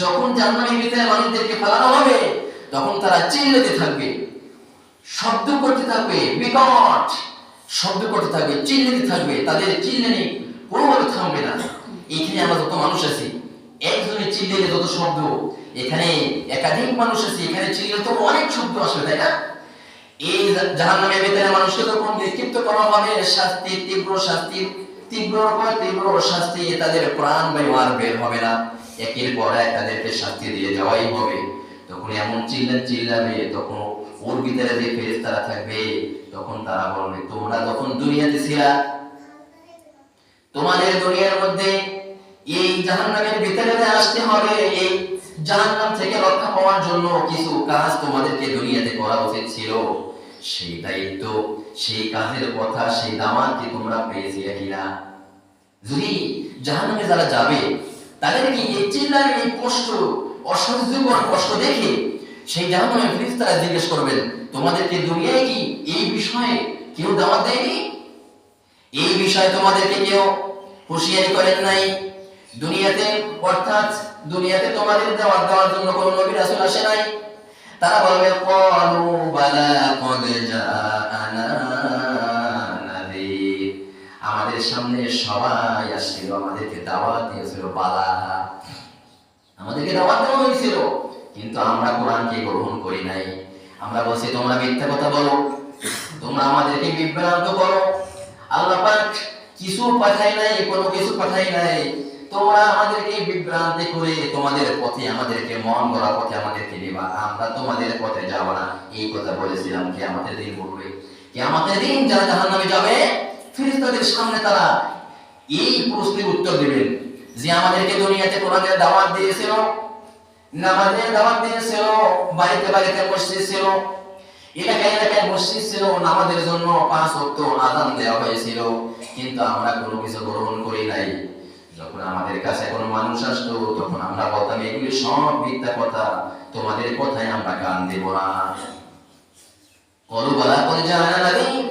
যখন জাহান্নামের ভিতরে মানুষদেরকে ফেলানো হবে তখন তারা চিল্লাতে থাকবে, শব্দ করতে থাকবে, বিকট শব্দ করতে থাকবে, চিল্লাতে থাকবে। তাদের চিল্লানি কোনোভাবে থামবে না। এখানে আমরা যত মানুষ আছি, একজনের চিল্লালে যত শব্দ, এখানে একাধিক মানুষ আছে, এখানে চিল্লালে তো অনেক শব্দ আসবে, তাই না? এই জাহান্নামের ভিতরে মানুষকে তখন নিক্ষিপ্ত করা হবে শাস্তি, তীব্র শাস্তি, তীব্র শাস্তি। তাদের প্রাণ বায়ু আর বের হবে না, একের পর এক তাদেরকে শাস্তি দিয়ে যাওয়াই হবে। তখন এমন চিল্লাবে, তখন ওর ভিতরে যে ফেরেশতারা থাকবে তখন তারা বলবে, তোমরা যখন দুনিয়াতে ছিলা, তোমাদের দুনিয়ার মধ্যে এই জাহান্নামের ভিতরে আসতে হবে, এই জাহান্নাম থেকে রক্ষা পাওয়ার জন্য কিছু কাজ তোমাদেরকে দুনিয়াতে করা উচিত ছিল। সেই দায়িত্ব, সেই কাজের কথা, সেই দাওয়াত কি তোমরা পেয়েছিলে কিনা? যদি জাহান্নামে যারা যাবে তাদের কি এই চিল্লার এই কষ্ট, অসহ্যকর কষ্ট দেখে সেই জাহান্নামের ফেরেশতারা জিজ্ঞেস করবেন, তোমাদেরকে দুনিয়ায় কি এই বিষয়ে কেউ দাওয়াত দেয়নি? এই বিষয়ে তোমাদেরকে কেউ হুঁশিয়ারি করেন নাই? দুনিয়াতে, অর্থাৎ দুনিয়াতে তোমাদের দাওয়াত দেওয়ার জন্য কোনো নবী রাসূল আসে নাই? তারা বলবে, ক্বালু বালা ক্বাদ জাআনা নাযীর, আমাদের সামনে সবাই আসছিল, আমাদেরকে দাওয়াত দিয়েছিল, বালা, আমাদেরকে দাওয়াত দেওয়া হয়েছিল, কিন্তু আমরা কোরআনকে গ্রহণ করি নাই। আমরা বলছি তোমরা মিথ্যা কথা বলো, তোমরা আমাদেরকে বিভ্রান্ত করো, আল্লাহ পাক কিছু পাঠাই নাই, কোনো কিছু পাঠাই নাই, তোমরা আমাদেরকে বিভ্রান্তি করে তোমাদের পথে, আমাদেরকে মন গড়া পথে আমাদেরকে নেবা, আমরা তোমাদের পথে যাব না। এই কথা বলেছিলাম কিয়ামতের দিন বলবে। কিয়ামতের দিন যারা জাহান্নামে যাবে, ফেরেশতাদের সামনে তারা এই প্রশ্নের উত্তর দেবেন যে আমাদেরকে দুনিয়াতে কোরআনের দাওয়াত দিয়েছিল, নামাজের দাওয়াত দিয়েছিল, বাড়িতে বাড়িতে মসজিদ ছিল, এলাকায় এলাকায় মসজিদ ছিল, নামাজের জন্য 5 ওয়াক্ত আযান দেওয়া হয়েছিল, কিন্তু আমরা কোনো কিছু গ্রহণ করি নাই। যখন আমাদের কাছে কোনো মানুষ আসতো তখন আমরা বলতাম এগুলি সব মিথ্যা কথা, তোমাদের কথায় আমরা কান দেব না। ক্বালু বালা ক্বাদ জাআনা নাযীর,